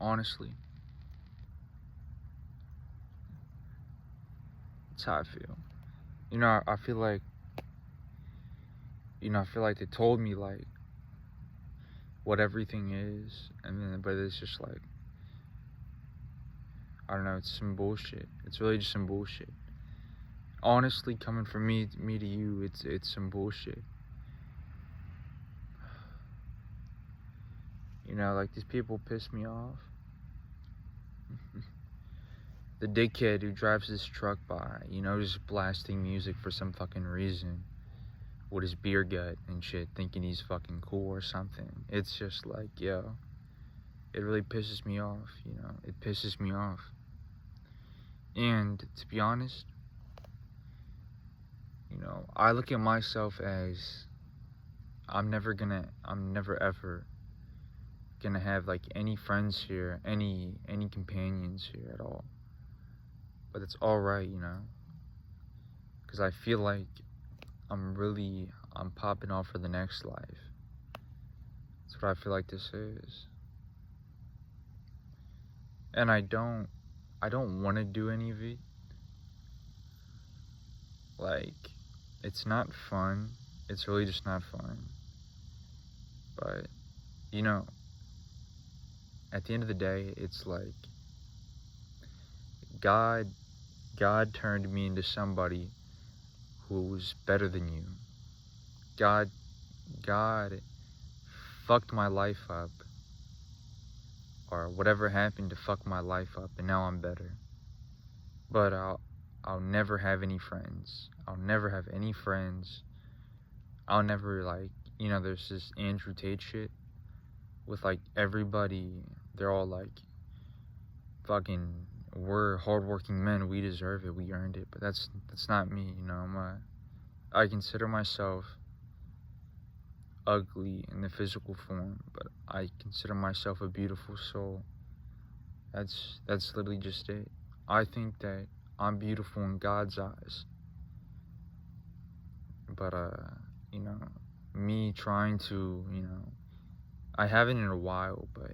Honestly, that's how I feel. I feel like, I feel like they told me like what everything is, and then but it's just like, I don't know, it's some bullshit. It's really just some bullshit. Honestly, coming from me to you, it's some bullshit. Like these people piss me off. The dickhead who drives his truck by, just blasting music for some fucking reason with his beer gut and shit, thinking he's fucking cool or something. It's just like, yo, it really pisses me off, it pisses me off. And to be honest, I look at myself as I'm never ever gonna have like any friends here, any companions here at all. But it's alright, because I feel like I'm popping off for the next life. That's what I feel like this is. And I don't want to do any of it. Like, it's not fun. It's really just not fun. But, at the end of the day, it's like God turned me into somebody who was better than you. God fucked my life up, or whatever happened to fuck my life up, and now I'm better. But I'll never have any friends. I'll never have any friends. I'll never, like, there's this Andrew Tate shit with like everybody. They're all like, fucking, we're hardworking men, we deserve it, we earned it. But that's not me. I consider myself ugly in the physical form, but I consider myself a beautiful soul. That's literally just it. I think that I'm beautiful in God's eyes. But me trying to, I haven't in a while, but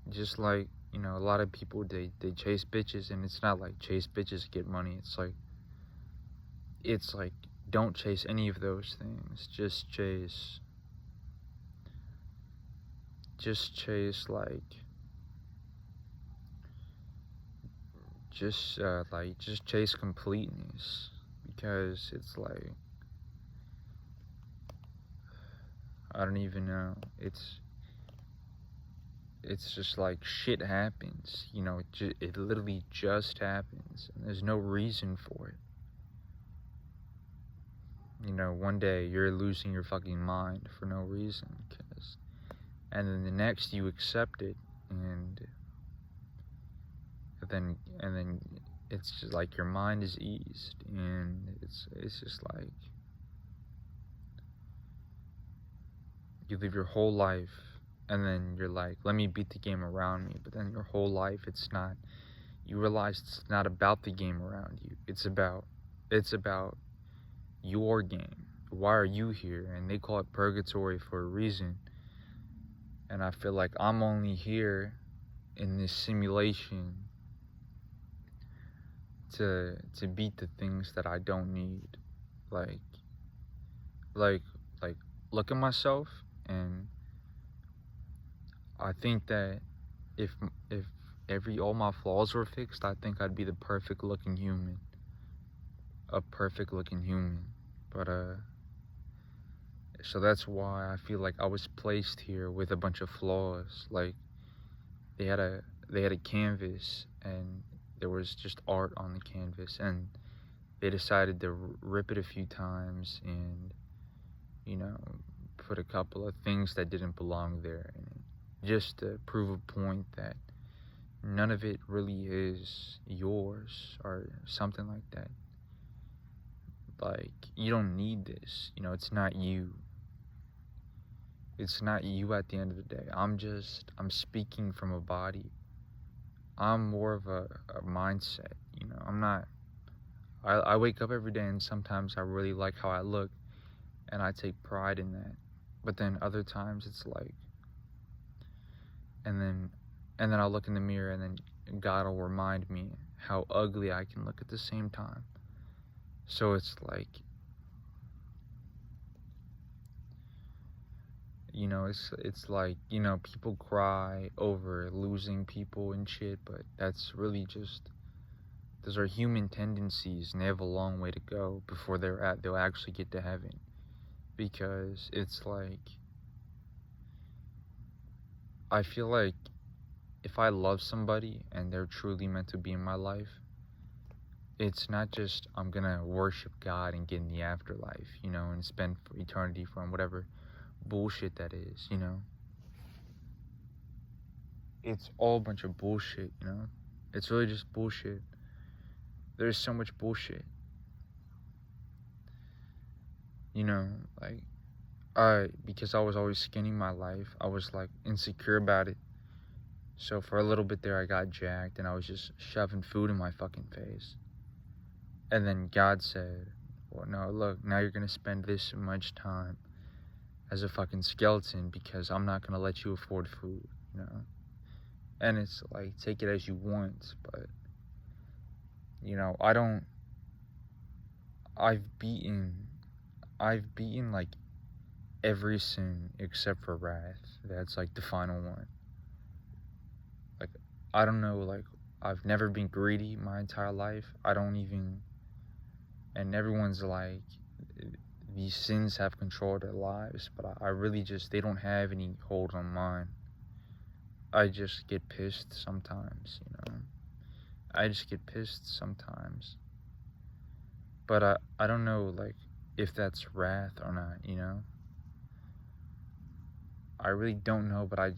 just like, a lot of people, they chase bitches, and it's not like chase bitches to get money. It's like don't chase any of those things. Just chase like just chase completeness, because it's like, I don't even know. It's just like shit happens, it literally just happens, and there's no reason for it. One day you're losing your fucking mind for no reason, and then the next you accept it, and then it's just like your mind is eased, and it's just like you live your whole life, and then you're like, let me beat the game around me. But then your whole life, you realize it's not about the game around you. It's about your game. Why are you here? And they call it purgatory for a reason. And I feel like I'm only here in this simulation to beat the things that I don't need. Like look at myself, and I think that if all my flaws were fixed, I think I'd be the perfect looking human. A perfect looking human. But so that's why I feel like I was placed here with a bunch of flaws. Like they had a canvas, and there was just art on the canvas, and they decided to rip it a few times and put a couple of things that didn't belong there in it, just to prove a point that none of it really is yours or something like that. Like, you don't need this, it's not you. It's not you at the end of the day. I'm speaking from a body. I'm more of a mindset, I'm not, I wake up every day, and sometimes I really like how I look, and I take pride in that. But then other times it's like, and then And then I'll look in the mirror, and then God will remind me how ugly I can look at the same time. So it's like, you know, it's like, you know, people cry over losing people and shit, but that's really just, those are human tendencies, and they have a long way to go before they'll actually get to heaven. Because it's like, I feel like if I love somebody and they're truly meant to be in my life, it's not just I'm gonna worship God and get in the afterlife, you know, and spend for eternity from whatever bullshit that is, you know. It's all a bunch of bullshit, you know. It's really just bullshit. There's so much bullshit. You know, like, because I was always skinny my life, I was like insecure about it. So for a little bit there, I got jacked and I was just shoving food in my fucking face. And then God said, well, no, look, now you're gonna spend this much time as a fucking skeleton because I'm not gonna let you afford food, you know? And it's like, take it as you want, but, you know, I've beaten like every sin except for wrath. That's like the final one. Like, I don't know, like, I've never been greedy my entire life. And everyone's like, these sins have control of their lives, but I really just, they don't have any hold on mine. I just get pissed sometimes, you know. I just get pissed sometimes. But I don't know, like, if that's wrath or not, you know. I really don't know, but I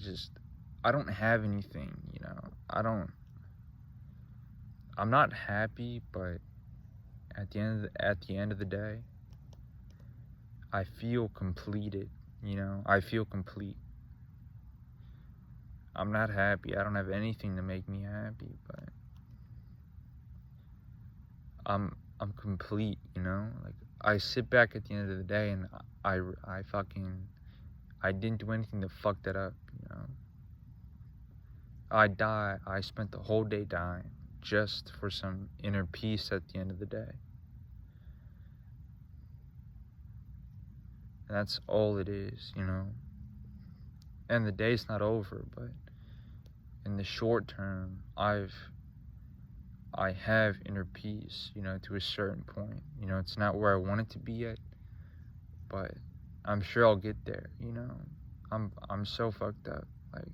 don't have anything, you know. I'm not happy, but at the end of the day, I feel completed, you know. I feel complete. I'm not happy. I don't have anything to make me happy, but I'm complete, you know. Like, I sit back at the end of the day and I didn't do anything to fuck that up, you know. I spent the whole day dying just for some inner peace at the end of the day. And that's all it is, you know. And the day's not over, but in the short term, I have inner peace, you know, to a certain point. You know, it's not where I want it to be yet, but I'm sure I'll get there, you know. I'm so fucked up, like,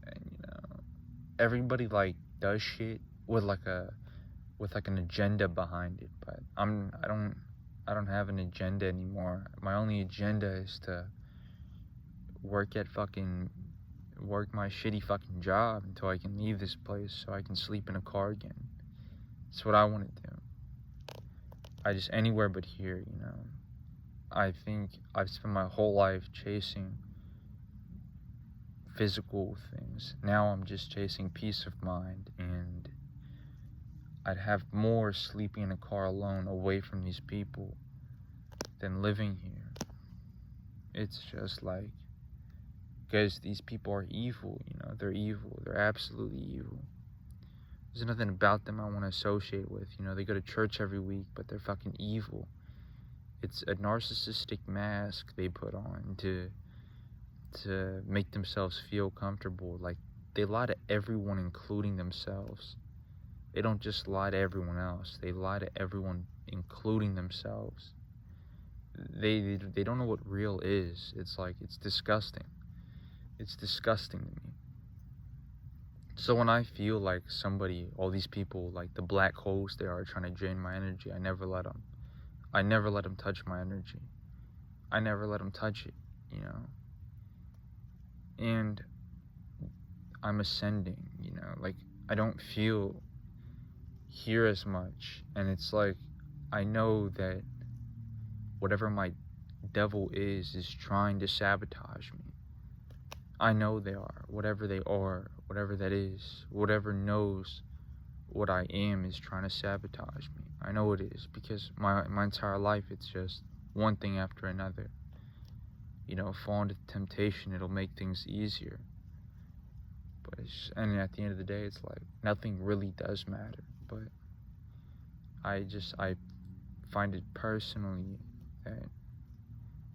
and, you know, everybody like does shit with like an agenda behind it, but I don't have an agenda anymore. My only agenda is to work my shitty fucking job until I can leave this place so I can sleep in a car again. That's what I want to do. Anywhere but here, you know. I think I've spent my whole life chasing physical things. Now I'm just chasing peace of mind, and I'd have more sleeping in a car alone away from these people than living here. It's just like, because these people are evil, you know. They're evil. They're absolutely evil. There's nothing about them I want to associate with, you know. They go to church every week, but they're fucking evil. It's a narcissistic mask they put on to make themselves feel comfortable. Like, they lie to everyone, including themselves. They don't just lie to everyone else. They lie to everyone, including themselves. They don't know what real is. It's like, it's disgusting. It's disgusting to me. So when I feel like all these people, like the black holes they are trying to drain my energy, I never let them. I never let them touch my energy. I never let them touch it, you know. And I'm ascending, you know. Like, I don't feel here as much. And it's like, I know that whatever my devil is trying to sabotage me. I know they are. Whatever they are, whatever that is, whatever knows what I am is trying to sabotage me. I know it is, because my entire life, it's just one thing after another. You know, fall into temptation, it'll make things easier. But and at the end of the day, it's like nothing really does matter. But I find it personally that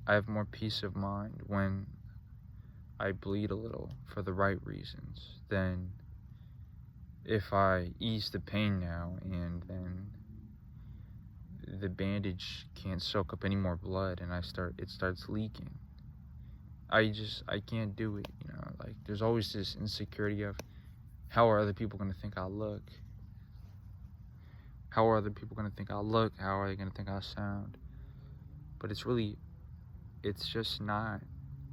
I have more peace of mind when I bleed a little for the right reasons than if I ease the pain now and then the bandage can't soak up any more blood and it starts leaking. I can't do it, like there's always this insecurity of how are other people going to think I look? How are other people going to think I look? How are they going to think I sound? But it's just not,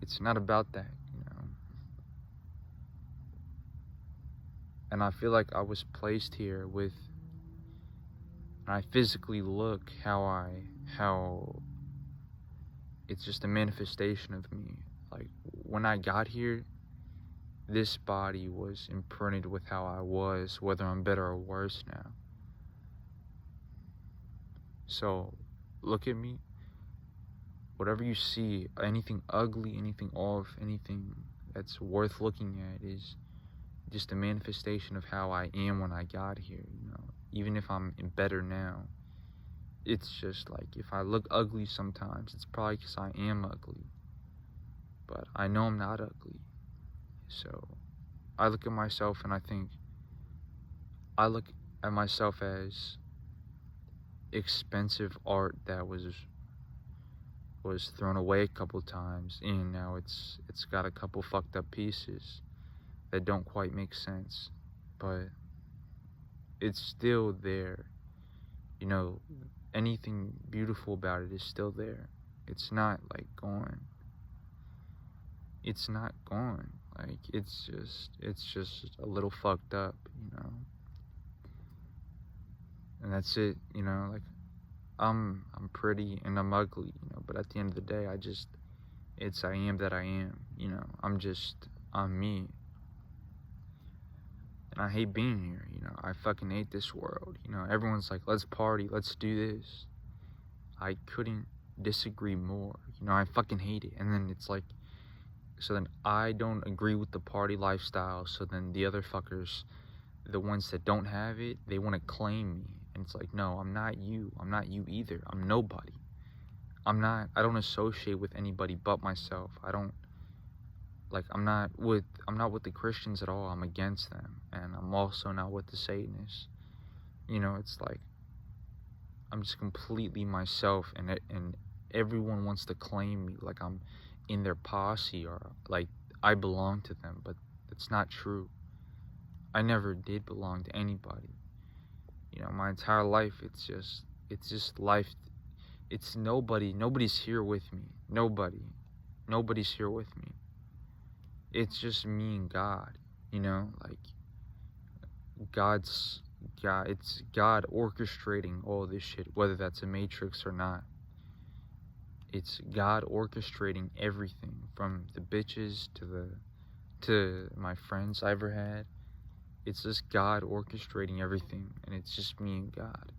it's not about that, And I feel like I was placed here and I physically look how it's just a manifestation of me. Like when I got here, this body was imprinted with how I was, whether I'm better or worse now. So look at me. Whatever you see, anything ugly, anything off, anything that's worth looking at is just a manifestation of how I am when I got here, Even if I'm better now, it's just like if I look ugly sometimes, it's probably because I am ugly. But I know I'm not ugly. So I look at myself and I look at myself as expensive art that was thrown away a couple times, and now it's got a couple fucked up pieces that don't quite make sense, but it's still there. Anything beautiful about it is still there. It's not like gone. It's not gone. Like it's just a little fucked up, And that's it, like I'm pretty and I'm ugly, but at the end of the day, I am that I am, I'm me. And I hate being here, I fucking hate this world, everyone's like, let's party, let's do this. I couldn't disagree more, I fucking hate it. And then it's like, so then I don't agree with the party lifestyle, so then the other fuckers, the ones that don't have it, they want to claim me. And it's like, no, I'm not you either. I'm nobody. I don't associate with anybody but myself. I'm not with the Christians at all. I'm against them. And I'm also not with the Satanists. It's like, I'm just completely myself, and everyone wants to claim me like I'm in their posse or like I belong to them, but it's not true. I never did belong to anybody. My entire life, it's just life. It's nobody's here with me. Nobody's here with me. It's just me and God, like it's God orchestrating all this shit, whether that's a matrix or not. It's God orchestrating everything, from the bitches to my friends I ever had. It's just God orchestrating everything, and it's just me and God.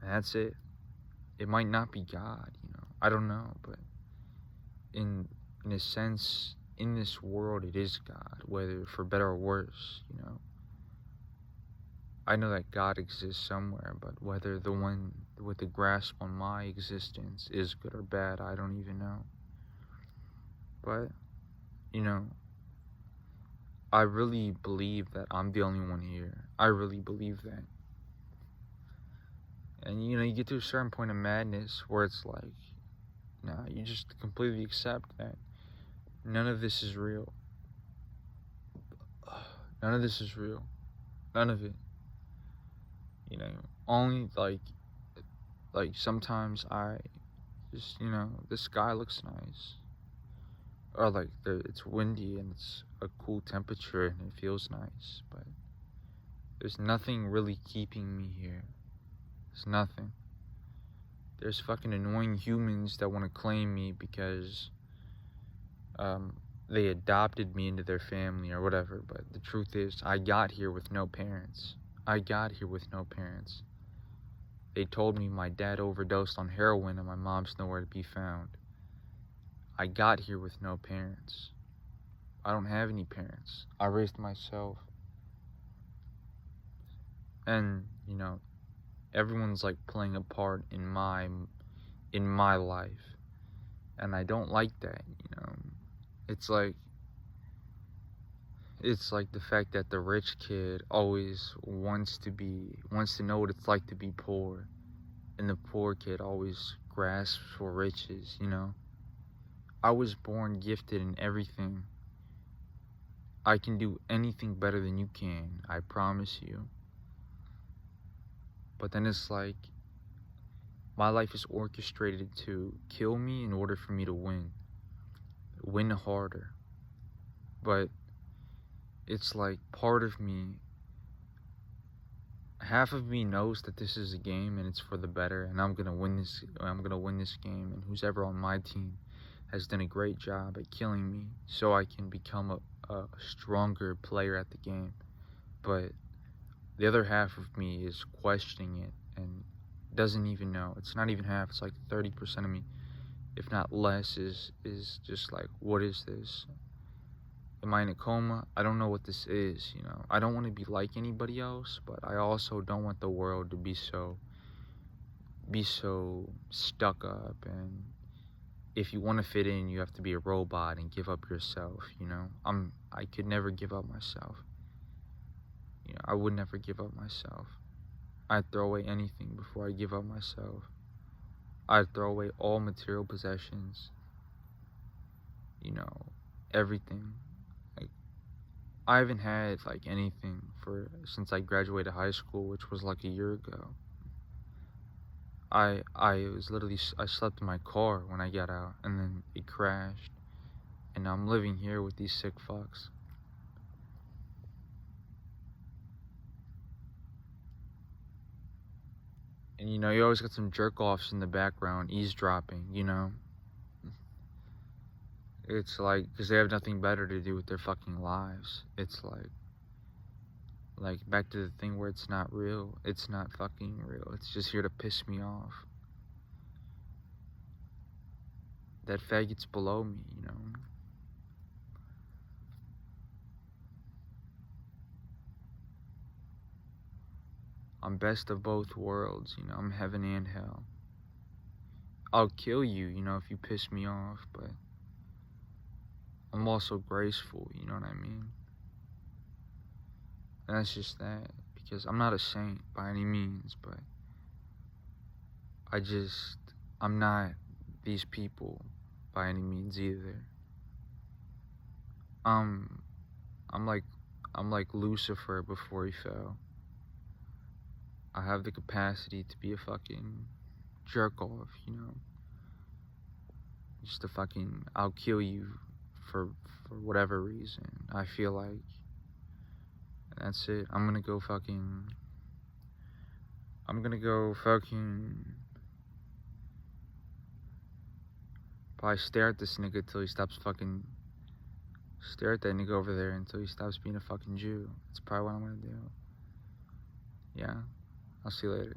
And that's it. It might not be God, I don't know, but in a sense, in this world, it is God, whether for better or worse, I know that God exists somewhere, but whether the one with the grasp on my existence is good or bad, I don't even know. But, I really believe that I'm the only one here. I really believe that. And, you get to a certain point of madness where it's like, you just completely accept that none of this is real. None of this is real. None of it. Only like sometimes I just, the sky looks nice. Or like it's windy and it's a cool temperature and it feels nice, but there's nothing really keeping me here. There's nothing. There's fucking annoying humans that want to claim me because they adopted me into their family or whatever, but the truth is, I got here with no parents. They told me my dad overdosed on heroin and my mom's nowhere to be found. I got here with no parents. I don't have any parents. I raised myself. And, everyone's like playing a part in my life. And I don't like that. It's like the fact that the rich kid always wants to know what it's like to be poor, and the poor kid always grasps for riches. I was born gifted in everything. I can do anything better than you can, I promise you. But then it's like my life is orchestrated to kill me in order for me to win harder. But it's like part of me, half of me knows that this is a game and it's for the better, and I'm gonna win this game, and who's ever on my team has done a great job at killing me so I can become a stronger player at the game. But the other half of me is questioning it and doesn't even know. It's not even half, it's like 30% of me, if not less, is just like, what is this? Am I in a coma? I don't know what this is. I don't want to be like anybody else, but I also don't want the world to be so stuck up, and if you want to fit in, you have to be a robot and give up yourself. I could never give up myself. I would never give up myself. I'd throw away anything before I give up myself. I'd throw away all material possessions. Everything. Like, I haven't had like anything since I graduated high school, which was like a year ago. I slept in my car when I got out, and then it crashed, and I'm living here with these sick fucks. And you always got some jerk-offs in the background eavesdropping. It's like, because they have nothing better to do with their fucking lives. It's like back to the thing where it's not real. It's not fucking real. It's just here to piss me off. That faggot's below me. I'm best of both worlds. I'm heaven and hell. I'll kill you, if you piss me off, but I'm also graceful, you know what I mean? And that's just that, because I'm not a saint by any means, but I'm not these people by any means either. I'm like Lucifer before he fell. I have the capacity to be a fucking jerk off, just a fucking, I'll kill you for whatever reason I feel like. And that's it. I'm gonna go fucking probably stare at this nigga till he stops fucking, stare at that nigga over there until he stops being a fucking Jew. That's probably what I'm gonna do. Yeah, I'll see you later.